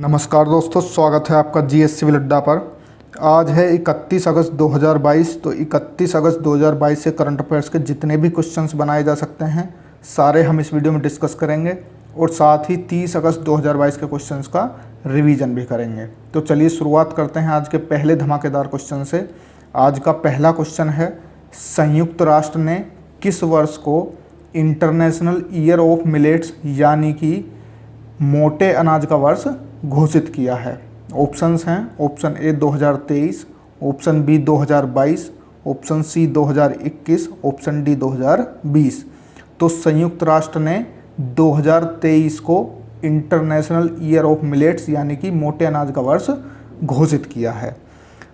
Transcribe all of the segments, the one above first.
नमस्कार दोस्तों, स्वागत है आपका जीएस सिविल अड्डा पर। आज है 31 अगस्त 2022। तो 31 अगस्त 2022 से करंट अफेयर्स के जितने भी क्वेश्चंस बनाए जा सकते हैं सारे हम इस वीडियो में डिस्कस करेंगे और साथ ही 30 अगस्त 2022 के क्वेश्चंस का रिवीजन भी करेंगे। तो चलिए शुरुआत करते हैं आज के पहले धमाकेदार क्वेश्चन से। आज का पहला क्वेश्चन है, संयुक्त राष्ट्र ने किस वर्ष को इंटरनेशनल ईयर ऑफ मिलेट्स यानी कि मोटे अनाज का वर्ष घोषित किया है? ऑप्शंस हैं, option A 2023, option B 2022, option C 2021, option D 2020। तो संयुक्त राष्ट्र ने 2023 को इंटरनेशनल ईयर ऑफ मिलेट्स यानी कि मोटे अनाज का वर्ष घोषित किया है।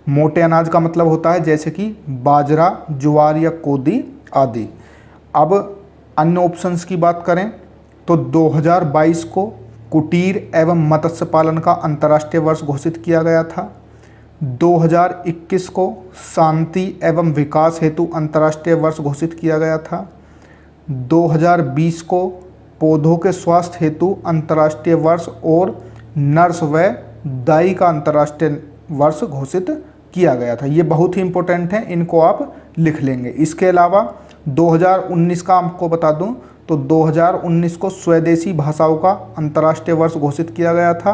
मोटे अनाज का मतलब होता है जैसे कि बाजरा, ज्वार या कोदी आदि। अब अन्य ऑप्शंस की बात करें तो 2022 को कुटीर एवं मत्स्य पालन का अंतर्राष्ट्रीय वर्ष घोषित किया गया था। 2021 को शांति एवं विकास हेतु अंतर्राष्ट्रीय वर्ष घोषित किया गया था। 2020 को पौधों के स्वास्थ्य हेतु अंतर्राष्ट्रीय वर्ष और नर्स व दाई का अंतर्राष्ट्रीय वर्ष घोषित किया गया था। ये बहुत ही इंपॉर्टेंट है, इनको आप लिख लेंगे। इसके अलावा 2019 का आपको बता दूं तो 2019 को स्वदेशी भाषाओं का अंतर्राष्ट्रीय वर्ष घोषित किया गया था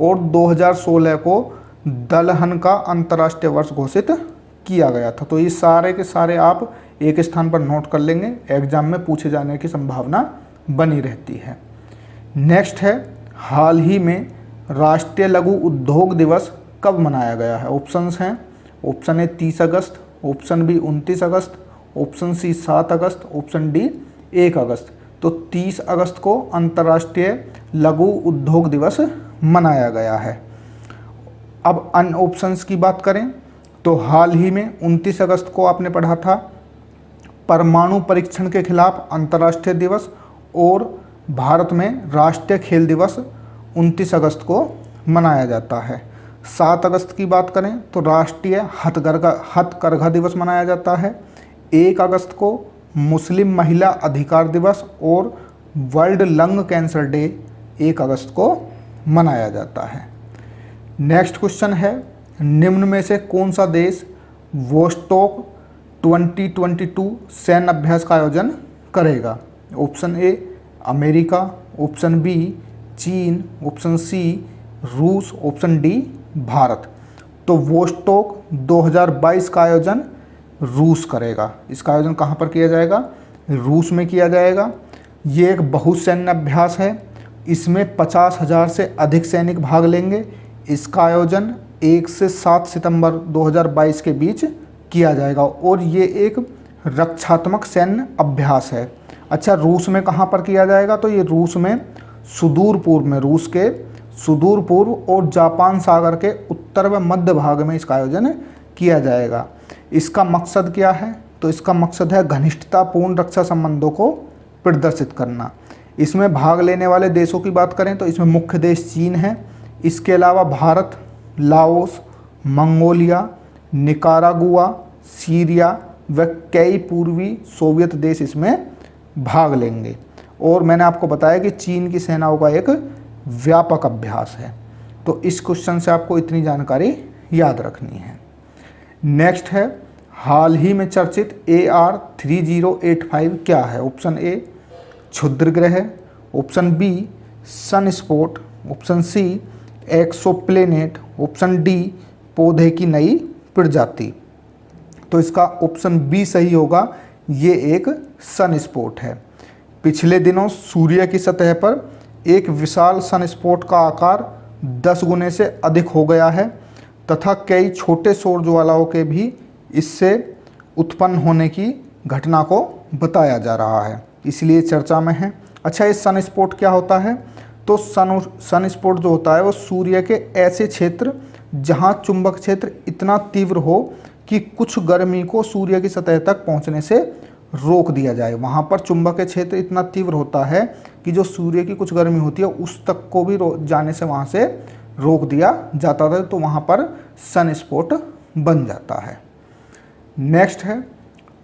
और 2016 को दलहन का अंतर्राष्ट्रीय वर्ष घोषित किया गया था। तो ये सारे के सारे आप एक स्थान पर नोट कर लेंगे, एग्जाम में पूछे जाने की संभावना बनी रहती है। नेक्स्ट है, हाल ही में राष्ट्रीय लघु उद्योग दिवस कब मनाया गया है? ऑप्शंस हैं, ऑप्शन ए 30 अगस्त, ऑप्शन बी 29 अगस्त, ऑप्शन सी 7 अगस्त, ऑप्शन डी 1 अगस्त। तो 30 अगस्त को अंतर्राष्ट्रीय लघु उद्योग दिवस मनाया गया है। अब अन्य ऑप्शंस की बात करें तो हाल ही में 29 अगस्त को आपने पढ़ा था परमाणु परीक्षण के खिलाफ अंतर्राष्ट्रीय दिवस और भारत में राष्ट्रीय खेल दिवस 29 अगस्त को मनाया जाता है। 7 अगस्त की बात करें तो राष्ट्रीय हथकरघा दिवस मनाया जाता है। 1 अगस्त को मुस्लिम महिला अधिकार दिवस और वर्ल्ड लंग कैंसर डे 1 अगस्त को मनाया जाता है। नेक्स्ट क्वेश्चन है, निम्न में से कौन सा देश वोस्टॉक 2022 सैन्य अभ्यास का आयोजन करेगा? Option A America, option B चीन, ऑप्शन सी रूस, ऑप्शन डी भारत। तो वोस्टॉक 2022 का आयोजन रूस करेगा। इसका आयोजन कहाँ पर किया जाएगा? रूस में किया जाएगा। ये एक बहुसैन्य अभ्यास है, इसमें 50,000 से अधिक सैनिक भाग लेंगे। इसका आयोजन 1 से 7 सितंबर 2022 के बीच किया जाएगा और ये एक रक्षात्मक सैन्य अभ्यास है। अच्छा, रूस में कहाँ पर किया जाएगा? तो ये रूस में सुदूर पूर्व में, रूस के सुदूर पूर्व और जापान सागर के उत्तर व मध्य भाग में इसका आयोजन किया जाएगा। इसका मकसद क्या है? तो इसका मकसद है घनिष्ठतापूर्ण रक्षा संबंधों को प्रदर्शित करना। इसमें भाग लेने वाले देशों की बात करें तो इसमें मुख्य देश चीन है। इसके अलावा Bharat, Laos, Mongolia, Nicaragua, Syria व कई पूर्वी सोवियत देश इसमें भाग लेंगे। और मैंने आपको बताया कि चीन की सेनाओं का एक व्यापक अभ्यास है। तो इस क्वेश्चन से आपको इतनी जानकारी याद रखनी है। नेक्स्ट है, हाल ही में चर्चित AR3085 क्या है? ऑप्शन ए क्षुद्र ग्रह, option B sun spot, option C exoplanet, option D पौधे की नई प्रजाति। तो इसका ऑप्शन बी सही होगा, ये एक सन स्पॉट है। पिछले दिनों सूर्य की सतह पर एक विशाल सन स्पॉट का आकार 10 गुने से अधिक हो गया है तथा कई छोटे सौर ज्वालाओं के भी इससे उत्पन्न होने की घटना को बताया जा रहा है, इसलिए चर्चा में है। अच्छा, ये सन स्पॉट क्या होता है? तो सन स्पॉट जो होता है वो सूर्य के ऐसे क्षेत्र जहां चुंबक क्षेत्र इतना तीव्र हो कि कुछ गर्मी को सूर्य की सतह तक पहुंचने से रोक दिया जाए। वहाँ पर चुंबकीय क्षेत्र इतना तीव्र होता है कि जो सूर्य की कुछ गर्मी होती है उस तक को भी जाने से वहाँ से रोक दिया जाता था। तो वहाँ पर सन स्पॉट बन जाता है। नेक्स्ट है,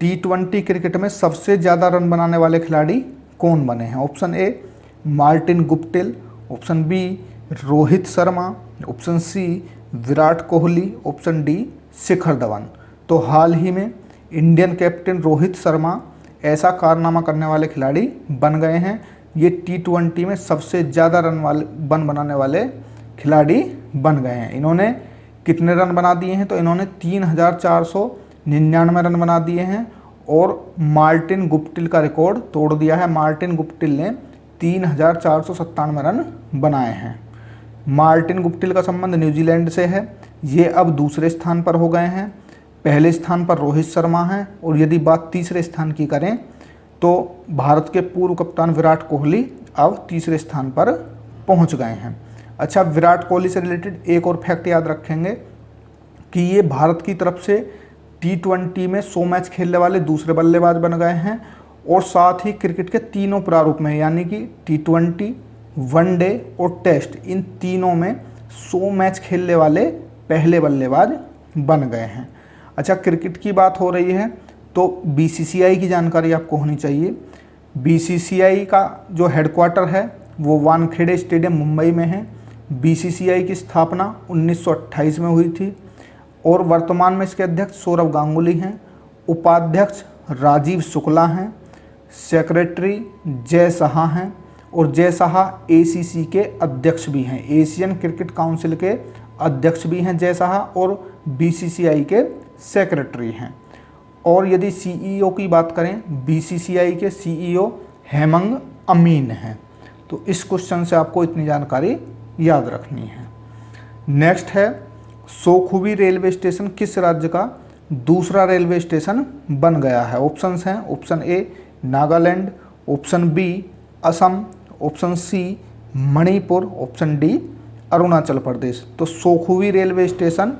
T20 क्रिकेट में सबसे ज़्यादा रन बनाने वाले खिलाड़ी कौन बने हैं? Option A Martin Guptill, option B Rohit Sharma, option C Virat Kohli, option D Shikhar Dhawan. तो हाल ही में इंडियन कैप्टन रोहित शर्मा ऐसा कारनामा करने वाले खिलाड़ी बन गए हैं। ये T20 में सबसे ज़्यादा रन बनाने वाले खिलाड़ी बन गए हैं। इन्होंने कितने रन बना दिए हैं? तो इन्होंने 3499 रन बना दिए हैं और मार्टिन गुप्टिल का रिकॉर्ड तोड़ दिया है। मार्टिन गुप्टिल ने 3497 रन बनाए हैं। मार्टिन गुप्टिल का संबंध न्यूजीलैंड से है। ये अब दूसरे स्थान पर हो गए हैं। पहले स्थान पर रोहित शर्मा हैं और यदि बात तीसरे स्थान की करें तो भारत के पूर्व कप्तान विराट कोहली अब तीसरे स्थान पर पहुंच गए हैं। अच्छा, विराट कोहली से रिलेटेड एक और फैक्ट याद रखेंगे कि ये भारत की तरफ से T20 में 100 मैच खेलने वाले दूसरे बल्लेबाज बन गए हैं और साथ ही क्रिकेट के तीनों प्रारूप में यानी कि T20, वनडे और टेस्ट, इन तीनों में 100 मैच खेलने वाले पहले बल्लेबाज बन गए हैं। अच्छा, क्रिकेट की बात हो रही है तो BCCI की जानकारी आपको होनी चाहिए। BCCI का जो हेडक्वार्टर है वो वानखेड़े स्टेडियम मुंबई में है। BCCI की स्थापना 1928 में हुई थी और वर्तमान में इसके अध्यक्ष सौरव गांगुली हैं, उपाध्यक्ष राजीव शुक्ला हैं, सेक्रेटरी जय शाह हैं और जय शाह ACC के अध्यक्ष भी हैं, एशियन क्रिकेट काउंसिल के अध्यक्ष भी हैं जय शाह और BCCI के सेक्रेटरी हैं। और यदि CEO की बात करें, BCCI के CEO हेमंग अमीन हैं। तो इस क्वेश्चन से आपको इतनी जानकारी याद रखनी है। नेक्स्ट है, सोखुवी रेलवे स्टेशन किस राज्य का दूसरा रेलवे स्टेशन बन गया है? ऑप्शंस हैं, option A Nagaland, option B Assam, option C Manipur, option D Arunachal Pradesh. तो सोखुवी रेलवे स्टेशन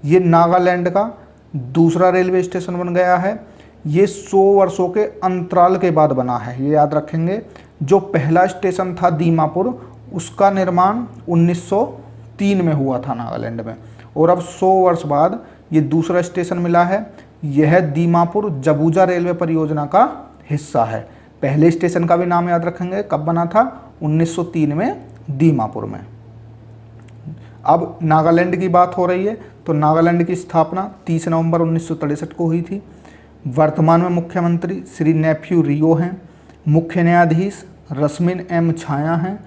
ये नागालैंड का दूसरा रेलवे स्टेशन बन गया है। ये 100 वर्षों के अंतराल के बाद बना है, ये याद रखेंगे। जो पहला स्टेशन था दीमापुर, उसका निर्माण 1903 में हुआ था नागालैंड में और अब 100 वर्ष बाद ये दूसरा स्टेशन मिला है। यह दीमापुर जबूजा रेलवे परियोजना का हिस्सा है। पहले स्टेशन का भी नाम याद रखेंगे, कब बना था? 1903 में दीमापुर में। अब नागालैंड की बात हो रही है तो नागालैंड की स्थापना 30 नवंबर 1963 को हुई थी। वर्तमान में मुख्यमंत्री श्री नेफ्यू रियो हैं, मुख्य न्यायाधीश रश्मिन M छाया हैं,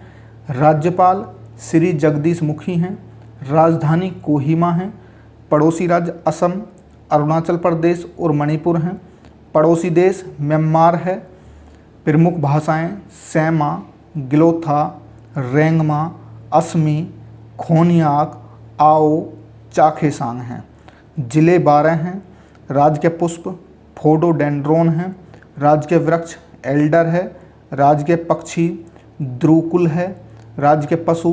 राज्यपाल श्री जगदीश मुखी हैं, राजधानी कोहिमा है, पड़ोसी राज्य असम, अरुणाचल प्रदेश और मणिपुर हैं, पड़ोसी देश म्यांमार है, प्रमुख भाषाएं सैमा, गिलोथा, रेंगमा, असमी, खोनियाक, आओ, चाखेसांग हैं, जिले 12 हैं, राज्य के पुष्प फोडोडेंड्रोन हैं, राज्य के वृक्ष एल्डर है, राज्य के पक्षी द्रुकुल है, राज्य के पशु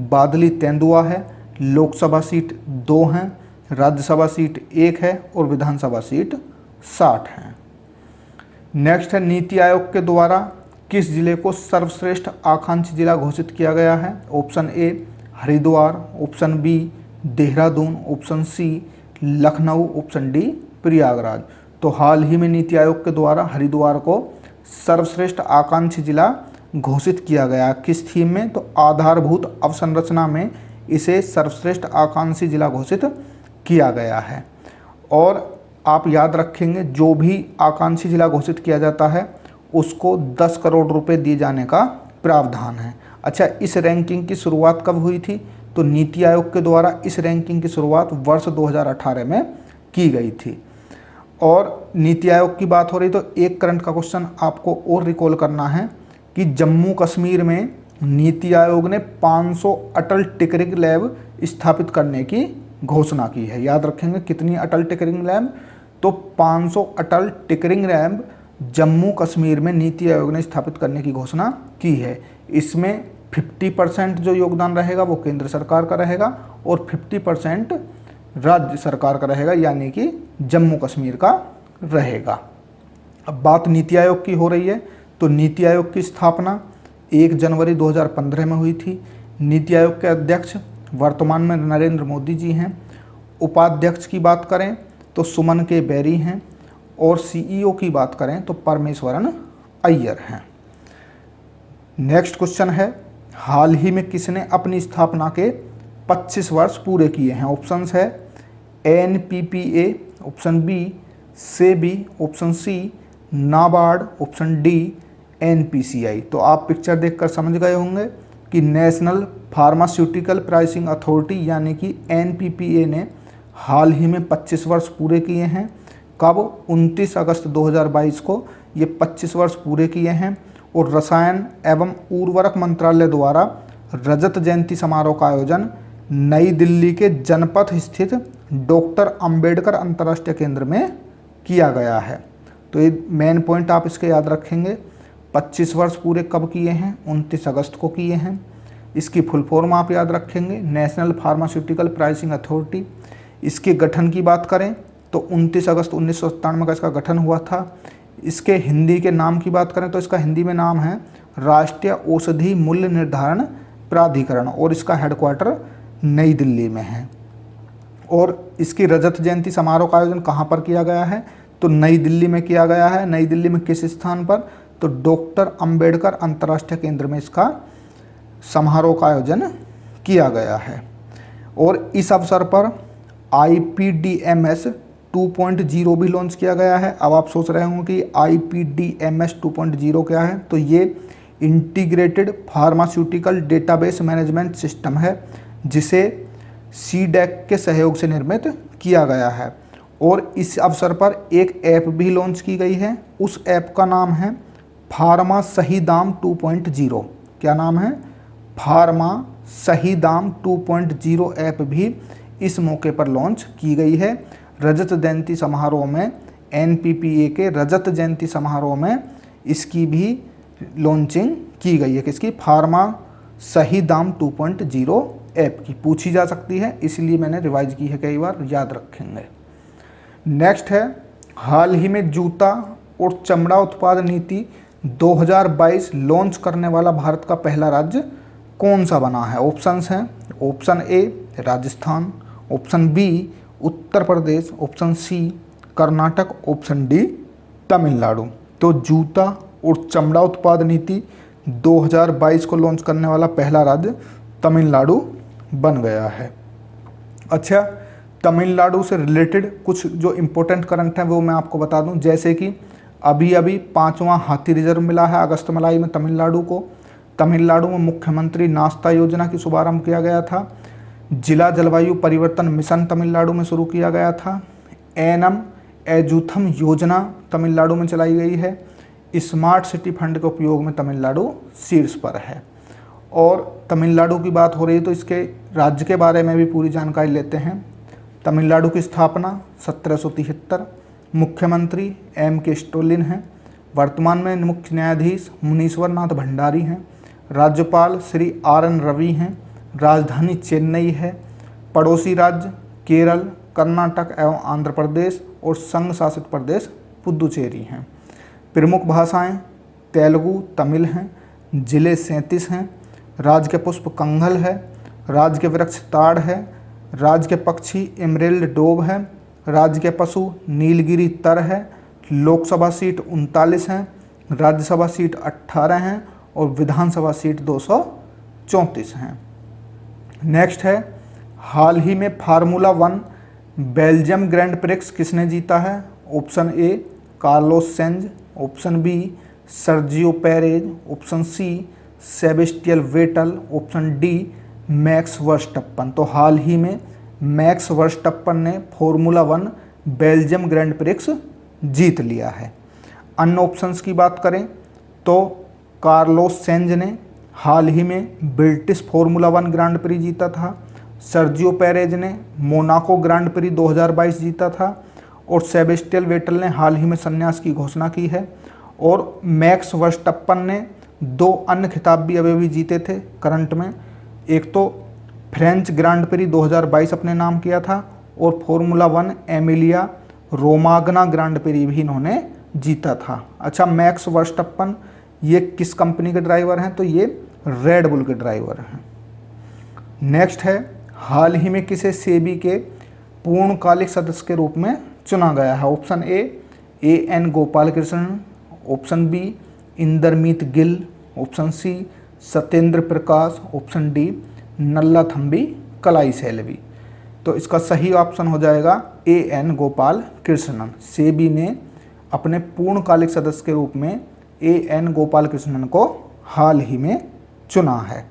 बादली तेंदुआ है, लोकसभा सीट 2 हैं, राज्यसभा सीट 1 है और विधानसभा सीट 60 हैं। नेक्स्ट है, नीति आयोग के द्वारा किस जिले को सर्वश्रेष्ठ आकांक्षी जिला घोषित किया गया है? Option A Haridwar, option B Dehradun, option C Lucknow, option D Prayagraj. तो हाल ही में नीति आयोग के द्वारा हरिद्वार को सर्वश्रेष्ठ आकांक्षी जिला घोषित किया गया। किस थीम में? तो आधारभूत अवसंरचना में इसे सर्वश्रेष्ठ आकांक्षी जिला घोषित किया गया है। और आप याद रखेंगे, जो भी आकांक्षी जिला घोषित किया जाता है उसको 10 करोड़ रुपए दिए जाने का प्रावधान है। अच्छा, इस रैंकिंग की शुरुआत कब हुई थी? तो नीति आयोग के द्वारा इस रैंकिंग की शुरुआत वर्ष 2018 में की गई थी। और नीति आयोग की बात हो रही तो एक करंट का क्वेश्चन आपको और रिकॉल करना है कि जम्मू कश्मीर में नीति आयोग ने 500 अटल टिकरिंग लैब स्थापित करने की घोषणा की है। याद रखेंगे कितनी अटल टिकरिंग लैब? तो 500 अटल टिकरिंग लैब जम्मू कश्मीर में नीति आयोग ने स्थापित करने की घोषणा की है। इसमें 50% जो योगदान रहेगा वो केंद्र सरकार का रहेगा और 50% राज्य सरकार का रहेगा, यानी कि जम्मू कश्मीर का रहेगा। अब बात नीति आयोग की हो रही है तो नीति आयोग की स्थापना 1 जनवरी 2015 में हुई थी। नीति आयोग के अध्यक्ष वर्तमान में नरेंद्र मोदी जी हैं। उपाध्यक्ष की बात करें तो सुमन के बेरी हैं और CEO की बात करें तो परमेश्वरन अय्यर हैं। नेक्स्ट क्वेश्चन है, हाल ही में किसने अपनी स्थापना के 25 वर्ष पूरे किए हैं? ऑप्शंस है NPPA, option B SEBI, option C NABARD, option D NPCI। तो आप पिक्चर देखकर समझ गए होंगे कि नेशनल फार्मास्यूटिकल प्राइसिंग अथॉरिटी यानी कि NPPA ने हाल ही में 25 वर्ष पूरे किए हैं। कब? 29 अगस्त 2022 को ये 25 वर्ष पूरे किए हैं। और रसायन एवं उर्वरक मंत्रालय द्वारा रजत जयंती समारोह का आयोजन नई दिल्ली के जनपथ स्थित डॉक्टर अंबेडकर अंतर्राष्ट्रीय केंद्र में किया गया है। तो ये मेन पॉइंट आप इसके याद रखेंगे। 25 वर्ष पूरे कब किए हैं? 29 अगस्त को किए हैं। इसकी फुल फॉर्म आप याद रखेंगे, नेशनल फार्मास्यूटिकल प्राइसिंग अथॉरिटी। इसके गठन की बात करें तो 29 अगस्त 1997 का इसका गठन हुआ था। इसके हिंदी के नाम की बात करें तो इसका हिंदी में नाम है राष्ट्रीय औषधि मूल्य निर्धारण प्राधिकरण और इसका हेडक्वार्टर नई दिल्ली में है। और इसकी रजत जयंती समारोह का आयोजन कहाँ पर किया गया है? तो नई दिल्ली में किया गया है। नई दिल्ली में किस स्थान पर? तो डॉक्टर अंबेडकर अंतर्राष्ट्रीय केंद्र में इसका समारोह का आयोजन किया गया है। और इस अवसर पर IPDMS 2.0 भी लॉन्च किया गया है। अब आप सोच रहे होंगे कि IPDMS 2.0 क्या है? तो ये integrated pharmaceutical database management system है जिसे CDAC के सहयोग से निर्मित किया गया है। और इस अवसर पर एक ऐप भी लॉन्च की गई है। उस ऐप का नाम है फार्मा सही दाम 2.0। क्या नाम है? फार्मा सही दाम 2.0 ऐप भी इस मौके पर लॉन्च की गई है। रजत जयंती समारोह में NPPA के रजत जयंती समारोह में इसकी भी लॉन्चिंग की गई है। किसकी? फार्मा सही दाम 2.0 ऐप की। पूछी जा सकती है इसलिए मैंने रिवाइज की है, कई बार याद रखेंगे। नेक्स्ट है, हाल ही में जूता और चमड़ा उत्पाद नीति 2022 लॉन्च करने वाला भारत का पहला राज्य कौन सा बना है? ऑप्शंस हैं, option A Rajasthan, option B Uttar Pradesh, option C Karnataka, option D Tamil Nadu. तो जूता और चमड़ा उत्पाद नीति 2022 को लॉन्च करने वाला पहला राज्य तमिलनाडु बन गया है। अच्छा, तमिलनाडु से रिलेटेड कुछ जो इम्पोर्टेंट करंट है वो मैं आपको बता दूं, जैसे कि अभी 5वां हाथी रिजर्व मिला है अगस्त मलाई में तमिलनाडु को। तमिलनाडु में मुख्यमंत्री नाश्ता योजना की शुभारंभ किया गया था। जिला जलवायु परिवर्तन मिशन तमिलनाडु में शुरू किया गया था। एनम एजूथम योजना तमिलनाडु में चलाई गई है। स्मार्ट सिटी फंड के उपयोग में तमिलनाडु शीर्ष पर है। और तमिलनाडु की बात हो रही है तो इसके राज्य के बारे में भी पूरी जानकारी लेते हैं। तमिलनाडु की स्थापना 1773। मुख्यमंत्री M.K. स्टालिन हैं। वर्तमान में मुख्य न्यायाधीश मुनीश्वर नाथ भंडारी हैं। राज्यपाल श्री RN रवि हैं। राजधानी चेन्नई है। पड़ोसी राज्य केरल, कर्नाटक एवं आंध्र प्रदेश और संघ शासित प्रदेश पुदुचेरी हैं। प्रमुख भाषाएं तेलुगु, तमिल हैं। जिले 37 हैं। राज्य के पुष्प कंघल है। राज्य के वृक्ष ताड़ है। राज्य के पक्षी एमरेल्ड डोव है। राज्य के पशु नीलगिरी तर है। लोकसभा सीट 39 हैं। राज्यसभा सीट 18 हैं और विधानसभा सीट 234 हैं। नेक्स्ट है, हाल ही में फार्मूला 1 बेल्जियम ग्रैंड प्रिक्स किसने जीता है? Option A Carlos Sainz, option B Sergio Perez, option C Sebastian Vettel, option D Max Verstappen. तो हाल ही में मैक्स वर्स्टप्पन ने फार्मूला 1 बेल्जियम ग्रैंड प्रिक्स जीत लिया है। अन्य ऑप्शंस की बात करें तो कार्लोस सेंज ने हाल ही में ब्रिटिश फार्मूला 1 ग्रांड प्री जीता था। सर्जियो पेरेज ने मोनाको ग्रांड प्री 2022 जीता था। और सेबेस्टियन वेटल ने हाल ही में संन्यास की घोषणा की है। और मैक्स वर्स्टप्पन ने 2 अन्य खिताब भी अभी जीते थे करंट में। एक तो फ्रेंच ग्रांड प्री 2022 अपने नाम किया था और formula 1 Emilia Romagna grand pre भी इन्होंने जीता था। अच्छा, मैक्स वर्स्टप्पन ये किस कंपनी के ड्राइवर हैं? तो ये रेड बुल के ड्राइवर हैं। नेक्स्ट है, हाल ही में किसे सेबी के पूर्णकालिक सदस्य के रूप में चुना गया है? Option A AN Gopal Krishnan, option B Indermit Gill, option C Satyendra Prakash, option D Nallathambi Kalaiselvi. तो इसका सही ऑप्शन हो जाएगा A N Gopal Krishnan. SEBI ने अपने पूर्णकालिक सदस्य के रूप में ए एन गोपाल कृष्णन को हाल ही में चुना है।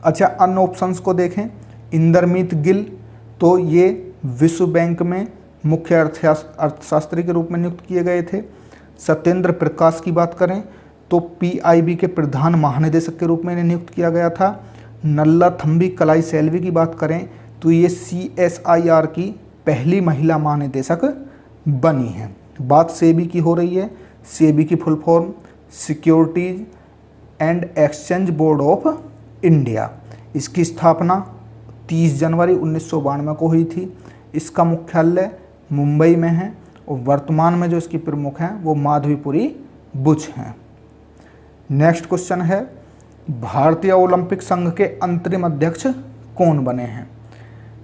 अच्छा, अन्य ऑप्शंस को देखें। इंदरमीत गिल, तो ये विश्व बैंक में मुख्य अर्थशास्त्री के रूप में नियुक्त किए गए थे। सत्येंद्र प्रकाश की बात करें तो पीआईबी के प्रधान महानिदेशक के रूप में इन्हें नियुक्त किया गया था। नल्लाथम्बी कलाईसेल्वी की बात करें तो ये CSIR की पहली महिला महानिदेशक बनी हैं। बात सेबी की हो रही है। सेबी की full form securities and exchange board of India. इसकी स्थापना 30 जनवरी 1992 को हुई थी। इसका मुख्यालय मुंबई में है और वर्तमान में जो इसकी प्रमुख हैं वो माधवीपुरी बुच हैं। नेक्स्ट क्वेश्चन है, भारतीय ओलंपिक संघ के अंतरिम अध्यक्ष कौन बने हैं?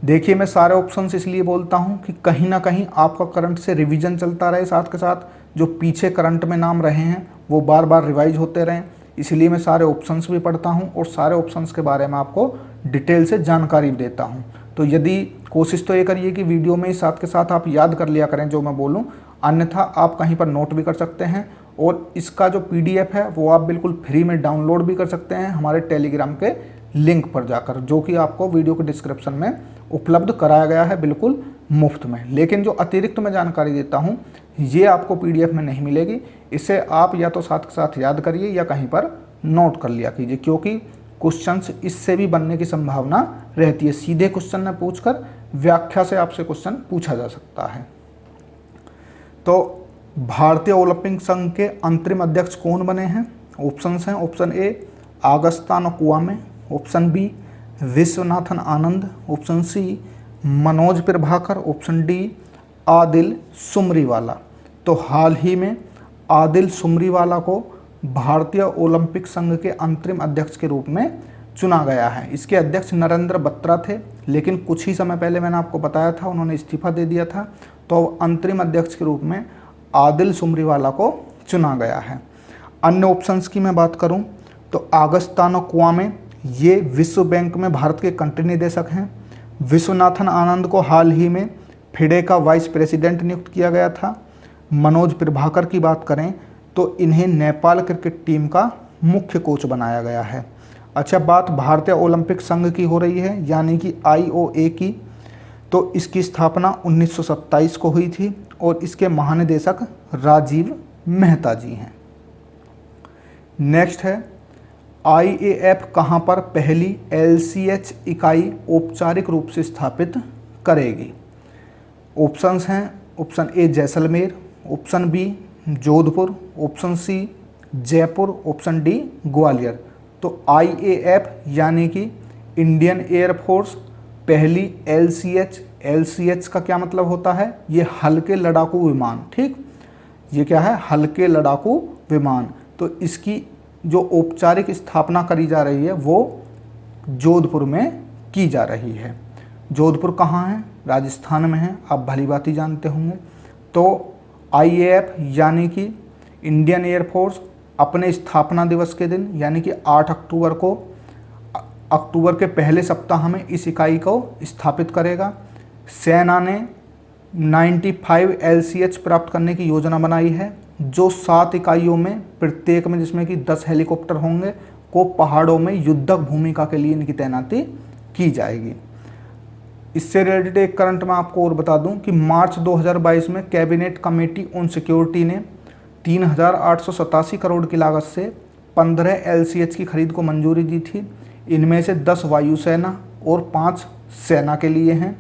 देखिए, मैं सारे ऑप्शंस इसलिए बोलता हूं कि कहीं ना कहीं आपका करंट से रिवीजन चलता रहे, साथ के साथ जो पीछे करंट में नाम रहे हैं वो बार बार रिवाइज होते रहें। इसलिए मैं सारे ऑप्शंस भी पढ़ता हूं और सारे ऑप्शंस के बारे में आपको डिटेल से जानकारी देता हूं। तो यदि कोशिश तो ये करिए कि वीडियो में साथ के साथ आप याद कर लिया करें जो मैं बोलूं, अन्यथा आप कहीं पर नोट भी कर सकते हैं। और इसका जो PDF है वो आप बिल्कुल फ्री में डाउनलोड भी कर सकते हैं हमारे टेलीग्राम के लिंक पर जाकर, जो कि आपको वीडियो के डिस्क्रिप्शन में उपलब्ध कराया गया है बिल्कुल मुफ्त में। लेकिन जो अतिरिक्त मैं जानकारी देता हूँ ये आपको PDF में नहीं मिलेगी। इसे आप या तो साथ के साथ याद करिए या कहीं पर नोट कर लिया कीजिए, क्योंकि क्वेश्चंस इससे भी बनने की संभावना रहती है। सीधे क्वेश्चन न पूछकर व्याख्या से आपसे क्वेश्चन पूछा जा सकता है। तो भारतीय ओलंपिक संघ के अंतरिम अध्यक्ष कौन बने हैं? ऑप्शंस हैं। Option A Augusta Nkwame, option B Viswanathan Anand, option C Manoj Prabhakar, option D Adille Sumariwalla. तो हाल ही में आदिल सुमरीवाला को भारतीय ओलंपिक संघ के अंतरिम अध्यक्ष के रूप में चुना गया है। इसके अध्यक्ष नरेंद्र बत्रा थे, लेकिन कुछ ही समय पहले मैंने आपको बताया था उन्होंने इस्तीफा दे दिया था। तो अंतरिम अध्यक्ष के रूप में आदिल सुमरीवाला को चुना गया है। अन्य ऑप्शंस की मैं बात करूं तो आगस्ता नकुआमे, ये विश्व बैंक में भारत के कंट्री निदेशक हैं। विश्वनाथन आनंद को हाल ही में फिडे का वाइस प्रेसिडेंट नियुक्त किया गया था। मनोज प्रभाकर की बात करें तो इन्हें नेपाल क्रिकेट टीम का मुख्य कोच बनाया गया है। अच्छा, बात भारतीय ओलंपिक संघ की हो रही है, यानी कि IOA की। तो इसकी स्थापना 1927 को हुई थी और इसके महानिदेशक राजीव मेहता जी हैं। नेक्स्ट है, IAF कहाँ पर पहली LCH इकाई औपचारिक रूप से स्थापित करेगी? ऑप्शंस हैं। Option A Jaisalmer, option B Jodhpur, option C Jaipur, option D Gwalior. तो IAF यानी कि इंडियन एयरफोर्स पहली LCH का क्या मतलब होता है? ये हल्के लड़ाकू विमान। ठीक, ये क्या है? हल्के लड़ाकू विमान। तो इसकी जो औपचारिक स्थापना करी जा रही है वो जोधपुर में की जा रही है। जोधपुर कहाँ है? राजस्थान में है, आप भली भांति ही जानते होंगे। तो IAF यानी कि इंडियन एयरफोर्स अपने स्थापना दिवस के दिन यानी कि 8 अक्टूबर को, अक्टूबर के पहले सप्ताह में इस इकाई को स्थापित करेगा। सेना ने 95 LCH प्राप्त करने की योजना बनाई है, जो 7 इकाइयों में प्रत्येक में, जिसमें कि 10 हेलीकॉप्टर होंगे, को पहाड़ों में युद्धक भूमिका के लिए इनकी तैनाती की जाएगी। इससे रिलेटेड एक करंट मैं आपको और बता दूं कि मार्च 2022 में कैबिनेट कमेटी ऑन सिक्योरिटी ने 3,887 करोड़ की लागत से 15 LCH की खरीद को मंजूरी दी थी। इनमें से 10 वायुसेना और 5 सेना के लिए हैं।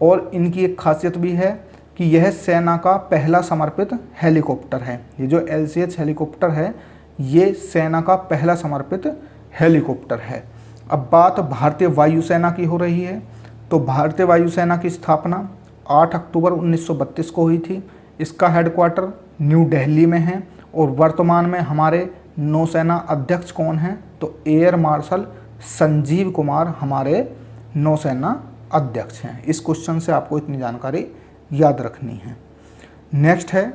और इनकी एक खासियत भी है कि यह सेना का पहला समर्पित हेलीकॉप्टर है। ये जो LCH हेलीकॉप्टर है ये सेना का पहला समर्पित हेलीकॉप्टर है। अब बात भारतीय वायुसेना की हो रही है। तो भारतीय वायुसेना की स्थापना 8 अक्टूबर 1932 को हुई थी। इसका हेडक्वार्टर न्यू दिल्ली में है और वर्तमान में हमारे नौसेना अध्यक्ष कौन हैं? तो एयर मार्शल संजीव कुमार हमारे नौसेना अध्यक्ष हैं। इस क्वेश्चन से आपको इतनी जानकारी याद रखनी है। नेक्स्ट है,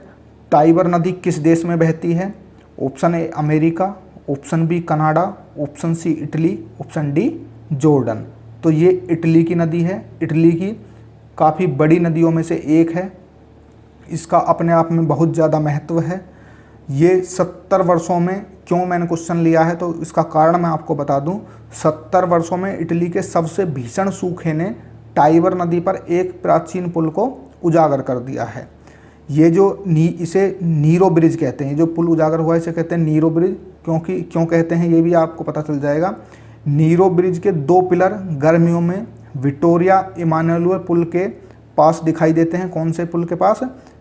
टाइबर नदी किस देश में बहती है? Option A America, option B Canada, option C Italy, option D Jordan. तो ये इटली की नदी है, इटली की काफ़ी बड़ी नदियों में से एक है। इसका अपने आप में बहुत ज़्यादा महत्व है। ये 70 वर्षों में, क्यों मैंने क्वेश्चन लिया है तो इसका कारण मैं आपको बता दूं, 70 वर्षों में इटली के सबसे भीषण सूखे ने टाइबर नदी पर एक प्राचीन पुल को उजागर कर दिया है। ये जो इसे नीरो ब्रिज कहते हैं, जो पुल उजागर हुआ है इसे कहते हैं नीरो ब्रिज। क्यों कहते हैं ये भी आपको पता चल जाएगा। नीरो ब्रिज के 2 पिलर गर्मियों में विक्टोरिया इमानुएल पुल के पास दिखाई देते हैं। कौन से पुल के पास?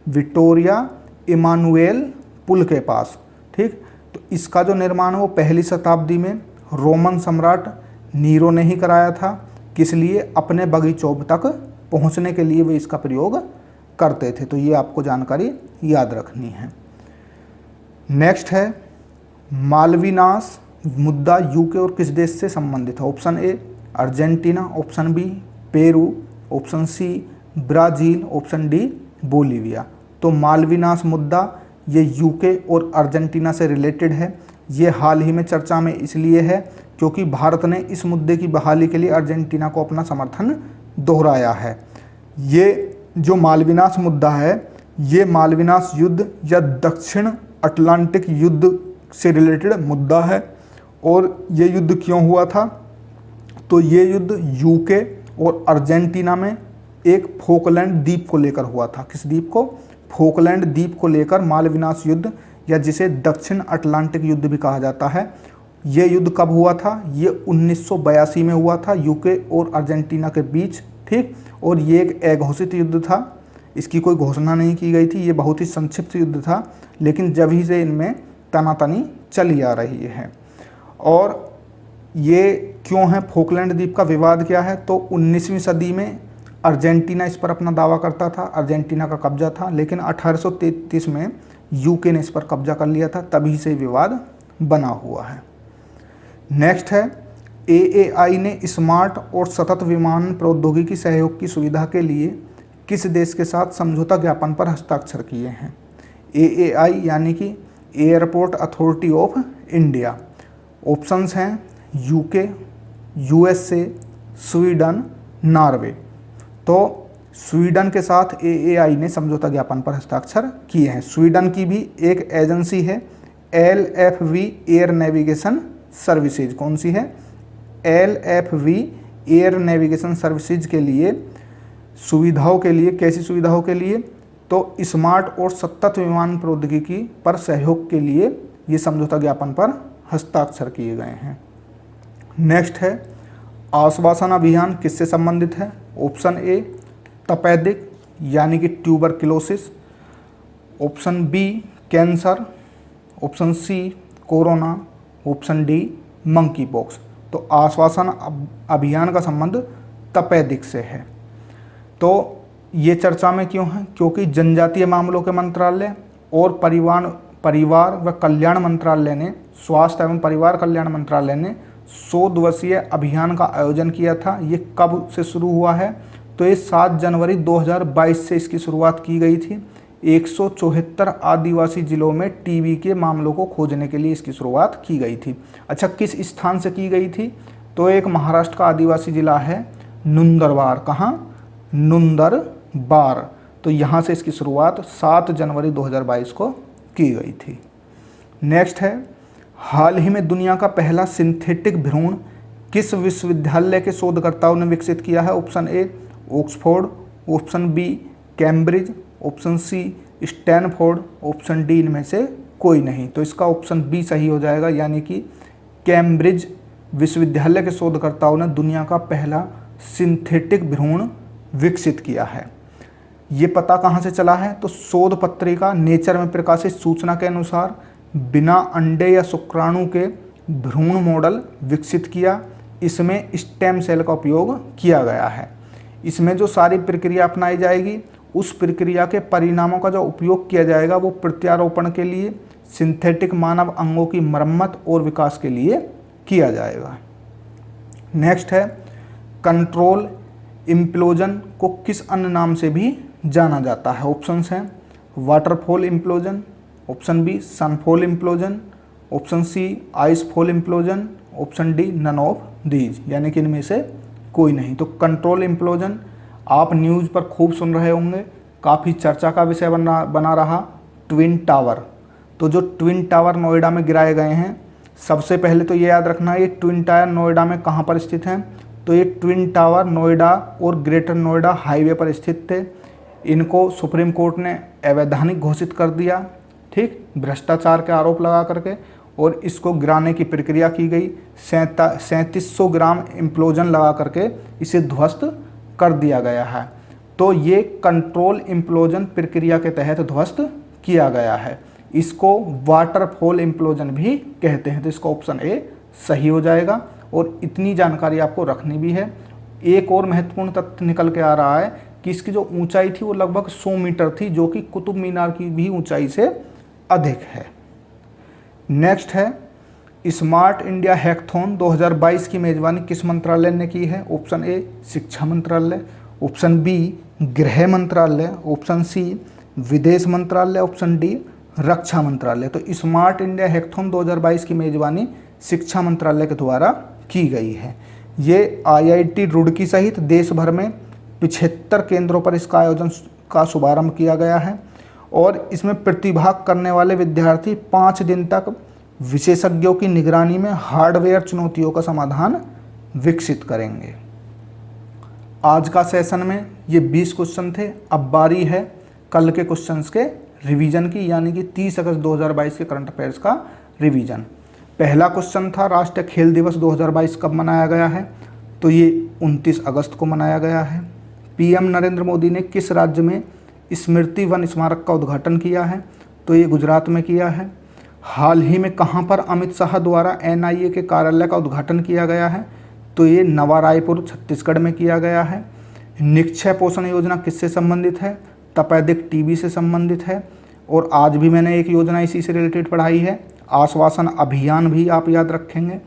विक्टोरिया इमानुएल पुल के पास। ठीक, तो इसका जो निर्माण है वो पहली शताब्दी में रोमन सम्राट नीरो ने ही कराया था। किस लिए? अपने बगीचों तक पहुंचने के लिए वे इसका प्रयोग करते थे। तो ये आपको जानकारी याद रखनी है। नेक्स्ट है मालविनास मुद्दा यूके और किस देश से संबंधित है? Option A Argentina, option B Peru, option C Brazil, option D Bolivia. तो मालविनास मुद्दा ये यूके और अर्जेंटीना से रिलेटेड है। ये हाल ही में चर्चा में इसलिए है क्योंकि भारत ने इस मुद्दे की बहाली के लिए अर्जेंटीना को अपना समर्थन दोहराया है। ये जो मालविनास मुद्दा है, ये मालविनास युद्ध या दक्षिण अटलांटिक युद्ध से रिलेटेड मुद्दा है। और ये युद्ध क्यों हुआ था? तो ये युद्ध यूके और अर्जेंटीना में एक फोकलैंड द्वीप को लेकर हुआ था। किस द्वीप को? फोकलैंड द्वीप को लेकर मालविनास युद्ध, या जिसे दक्षिण अटलांटिक युद्ध भी कहा जाता है। ये युद्ध कब हुआ था? ये 1982 में हुआ था यूके और अर्जेंटीना के बीच। ठीक, और ये एक अघोषित युद्ध था, इसकी कोई घोषणा नहीं की गई थी। ये बहुत ही संक्षिप्त युद्ध था, लेकिन जब ही से इनमें तनातनी चली आ रही है। और ये क्यों है? फोकलैंड द्वीप का विवाद क्या है? तो 19वीं सदी में अर्जेंटीना इस पर अपना दावा करता था, अर्जेंटीना का कब्जा था, लेकिन 1833 में यूके ने इस पर कब्जा कर लिया था, तभी से विवाद बना हुआ है। नेक्स्ट है एएआई ने स्मार्ट और सतत विमान प्रौद्योगिकी सहयोग की सुविधा के लिए किस देश के साथ समझौता ज्ञापन पर हस्ताक्षर किए हैं? एएआई यानी कि airport authority of India. Options हैं यूके, यूएसए, स्वीडन, नॉर्वे। तो स्वीडन के साथ एएआई ने समझौता ज्ञापन पर हस्ताक्षर किए हैं। स्वीडन की भी एक एजेंसी है LFV एयर नेविगेशन सर्विसेज। कौन सी है? LFV एयर नेविगेशन सर्विसेज के लिए सुविधाओं के लिए, कैसी सुविधाओं के लिए? तो स्मार्ट और सतत विमान प्रौद्योगिकी पर सहयोग के लिए ये समझौता ज्ञापन पर हस्ताक्षर किए गए हैं। नेक्स्ट है आश्वासन अभियान किससे संबंधित है? ऑप्शन ए तपेदिक यानी कि tuberculosis, option B cancer, option C corona, option D monkeypox. तो आश्वासन अभियान का संबंध तपेदिक से है। तो ये चर्चा में क्यों है? क्योंकि जनजातीय मामलों के मंत्रालय और परिवार व कल्याण मंत्रालय ने, स्वास्थ्य एवं परिवार कल्याण मंत्रालय ने 100 दिवसीय अभियान का आयोजन किया था। ये कब से शुरू हुआ है? तो ये 7 जनवरी 2022 से इसकी शुरुआत की गई थी। 174 आदिवासी जिलों में टीबी के मामलों को खोजने के लिए इसकी शुरुआत की गई थी। अच्छा, किस स्थान से की गई थी? तो एक महाराष्ट्र का आदिवासी जिला है नुंदरबार। कहाँ? नुंदरबार। तो यहाँ से इसकी शुरुआत 7 जनवरी 2022 को की गई थी। नेक्स्ट है हाल ही में दुनिया का पहला सिंथेटिक भ्रूण किस विश्वविद्यालय के शोधकर्ताओं ने विकसित किया है? Option A Oxford, option B Cambridge, option C Stanford, option D इनमें से कोई नहीं। तो इसका ऑप्शन बी सही हो जाएगा, यानी कि कैम्ब्रिज विश्वविद्यालय के शोधकर्ताओं ने दुनिया का पहला सिंथेटिक भ्रूण विकसित किया है। ये पता कहाँ से चला है? तो शोध पत्रिका नेचर में प्रकाशित सूचना के अनुसार बिना अंडे या शुक्राणु के भ्रूण मॉडल विकसित किया। इसमें स्टेम सेल का उपयोग किया गया है। इसमें जो सारी प्रक्रिया अपनाई जाएगी, उस प्रक्रिया के परिणामों का जो उपयोग किया जाएगा वो प्रत्यारोपण के लिए, सिंथेटिक मानव अंगों की मरम्मत और विकास के लिए किया जाएगा। नेक्स्ट है कंट्रोल इम्प्लोजन को किस अन्य नाम से भी जाना जाता है? ऑप्शंस हैं waterfall implosion, option B sunfall implosion, option C icefall implosion, option D none of these, यानी कि इनमें से कोई नहीं। तो कंट्रोल इम्प्लोजन आप न्यूज़ पर खूब सुन रहे होंगे, काफ़ी चर्चा का विषय बना रहा ट्विन टावर। तो जो ट्विन टावर नोएडा में गिराए गए हैं, सबसे पहले तो ये याद रखना, ये ट्विन टावर नोएडा में कहाँ पर स्थित हैं, तो ये ट्विन टावर नोएडा और ग्रेटर नोएडा हाईवे पर स्थित थे। इनको सुप्रीम कोर्ट ने अवैधानिक घोषित कर दिया, ठीक, भ्रष्टाचार के आरोप लगा करके, और इसको गिराने की प्रक्रिया की गई। 3700 ग्राम इम्प्लोजन लगा करके इसे ध्वस्त कर दिया गया है। तो ये कंट्रोल इम्प्लोजन प्रक्रिया के तहत ध्वस्त किया गया है। इसको वाटरफॉल इम्प्लोजन भी कहते हैं। तो इसका ऑप्शन ए सही हो जाएगा, और इतनी जानकारी आपको रखनी भी है। एक और महत्वपूर्ण तथ्य निकल के आ रहा है कि इसकी जो ऊंचाई थी वो लगभग 100 मीटर थी, जो कि कुतुब मीनार की भी ऊंचाई से अधिक है। नेक्स्ट है स्मार्ट इंडिया हैकथॉन 2022 की मेजबानी किस मंत्रालय ने की है? ऑप्शन ए शिक्षा मंत्रालय, ऑप्शन बी गृह मंत्रालय, ऑप्शन सी विदेश मंत्रालय, ऑप्शन डी रक्षा मंत्रालय। तो स्मार्ट इंडिया हैकथॉन 2022 की मेजबानी शिक्षा मंत्रालय के द्वारा की गई है। ये IIT रुड़की सहित देश भर में 75 केंद्रों पर इसका आयोजन का शुभारंभ किया गया है, और इसमें प्रतिभाग करने वाले विद्यार्थी 5 दिन तक विशेषज्ञों की निगरानी में हार्डवेयर चुनौतियों का समाधान विकसित करेंगे। आज का सेशन में ये 20 क्वेश्चन थे। अब बारी है कल के क्वेश्चंस के रिवीजन की, यानी कि 30 अगस्त 2022 के करंट अफेयर्स का रिवीजन। पहला क्वेश्चन था राष्ट्रीय खेल दिवस 2022 कब मनाया गया है? तो ये 29 अगस्त को मनाया गया है। PM नरेंद्र मोदी ने किस राज्य में स्मृति वन स्मारक का उद्घाटन किया है? तो ये गुजरात में किया है। हाल ही में कहाँ पर अमित शाह द्वारा NIA के कार्यालय का उद्घाटन किया गया है? तो ये नवा रायपुर छत्तीसगढ़ में किया गया है। निक्षय पोषण योजना किससे संबंधित है? तपेदिक TB से संबंधित है। और आज भी मैंने एक योजना इसी से रिलेटेड पढ़ाई है, आश्वासन अभियान भी आप याद रखेंगे।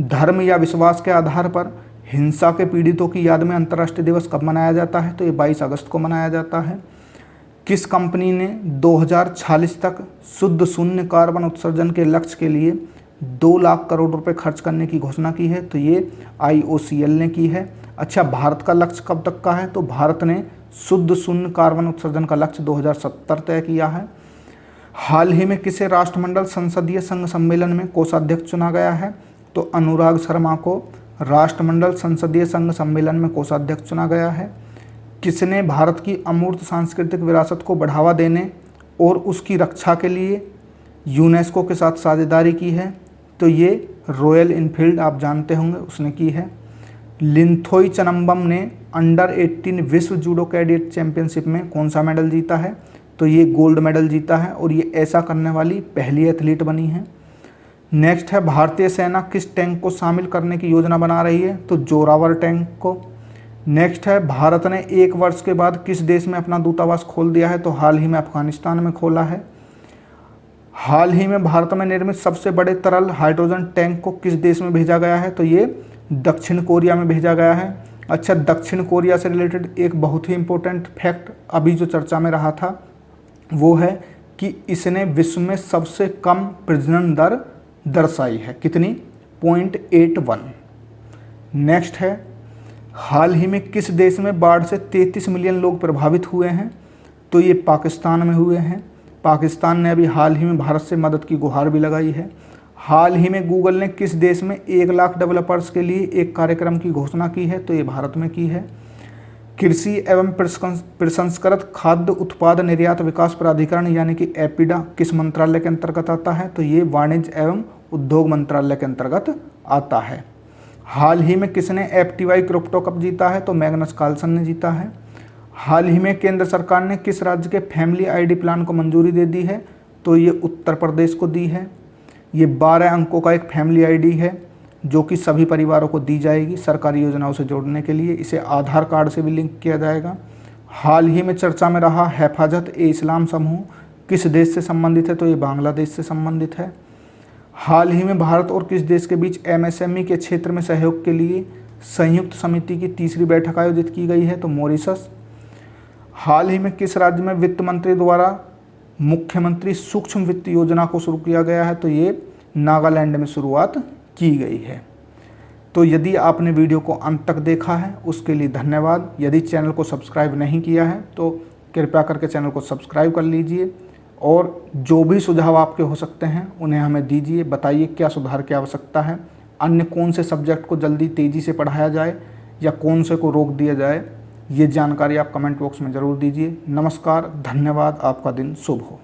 धर्म या विश्वास के आधार पर हिंसा के पीड़ितों की याद में अंतर्राष्ट्रीय दिवस कब मनाया जाता है? तो ये 22 अगस्त को मनाया जाता है। किस कंपनी ने 2046 तक शुद्ध शून्य कार्बन उत्सर्जन के लक्ष्य के लिए 2 लाख करोड़ रुपए खर्च करने की घोषणा की है? तो ये IOCL ने की है। अच्छा, भारत का लक्ष्य कब तक का है? तो भारत ने शुद्ध शून्य कार्बन उत्सर्जन का लक्ष्य 2070 तय किया है। हाल ही में किसे राष्ट्रमंडल संसदीय संघ सम्मेलन में कोषाध्यक्ष चुना गया है? तो अनुराग शर्मा को राष्ट्रमंडल संसदीय संघ सम्मेलन में कोषाध्यक्ष चुना गया है। किसने भारत की अमूर्त सांस्कृतिक विरासत को बढ़ावा देने और उसकी रक्षा के लिए यूनेस्को के साथ साझेदारी की है? तो ये रॉयल इनफील्ड, आप जानते होंगे, उसने की है। लिंथोई चनम्बम ने अंडर 18 विश्व जूडो कैडेट चैंपियनशिप में कौन सा मेडल जीता है? तो ये गोल्ड मेडल जीता है, और ये ऐसा करने वाली पहली एथलीट बनी है। नेक्स्ट है भारतीय सेना किस टैंक को शामिल करने की योजना बना रही है? तो जोरावर टैंक को। नेक्स्ट है भारत ने 1 वर्ष के बाद किस देश में अपना दूतावास खोल दिया है? तो हाल ही में अफगानिस्तान में खोला है। हाल ही में भारत में निर्मित सबसे बड़े तरल हाइड्रोजन टैंक को किस देश में भेजा गया है? तो ये दक्षिण कोरिया में भेजा गया है। अच्छा, दक्षिण कोरिया से रिलेटेड एक बहुत ही इंपॉर्टेंट फैक्ट अभी जो चर्चा में रहा था वो है कि इसने विश्व में सबसे कम प्रजनन दर दर्शाई है। कितनी? 0.81। नेक्स्ट है हाल ही में किस देश में बाढ़ से 33 मिलियन लोग प्रभावित हुए हैं? तो ये पाकिस्तान में हुए हैं। पाकिस्तान ने अभी हाल ही में भारत से मदद की गुहार भी लगाई है। हाल ही में गूगल ने किस देश में 1 लाख डेवलपर्स के लिए एक कार्यक्रम की घोषणा की है? तो ये भारत में की है। कृषि एवं प्रसंस्कृत खाद्य उत्पाद निर्यात विकास प्राधिकरण यानी कि एपिडा किस मंत्रालय के अंतर्गत आता है? तो ये वाणिज्य एवं उद्योग मंत्रालय के अंतर्गत आता है। हाल ही में किसने FTY क्रिप्टो कप जीता है? तो मैग्नस कार्लसन ने जीता है। हाल ही में केंद्र सरकार ने किस राज्य के फैमिली ID प्लान को मंजूरी दे दी है? तो ये उत्तर प्रदेश को दी है। ये 12 अंकों का एक फैमिली ID है जो कि सभी परिवारों को दी जाएगी सरकारी योजनाओं से जोड़ने के लिए। इसे आधार कार्ड से भी लिंक किया जाएगा। हाल ही में चर्चा में रहा हिफाजत-ए-इस्लाम समूह किस देश से संबंधित है? तो ये बांग्लादेश से संबंधित है। हाल ही में भारत और किस देश के बीच MSME के क्षेत्र में सहयोग के लिए संयुक्त समिति की 3री बैठक आयोजित की गई है? तो मॉरिशस। हाल ही में किस राज्य में वित्त मंत्री द्वारा मुख्यमंत्री सूक्ष्म वित्त योजना को शुरू किया गया है? तो ये नागालैंड में शुरुआत की गई है। तो यदि आपने वीडियो को अंत तक देखा है उसके लिए धन्यवाद। यदि चैनल को सब्सक्राइब नहीं किया है तो कृपया करके चैनल को सब्सक्राइब कर लीजिए, और जो भी सुझाव आपके हो सकते हैं उन्हें हमें दीजिए। बताइए क्या सुधार की आवश्यकता है, अन्य कौन से सब्जेक्ट को जल्दी तेज़ी से पढ़ाया जाए या कौन से को रोक दिया जाए। ये जानकारी आप कमेंट बॉक्स में ज़रूर दीजिए। नमस्कार, धन्यवाद, आपका दिन शुभ हो।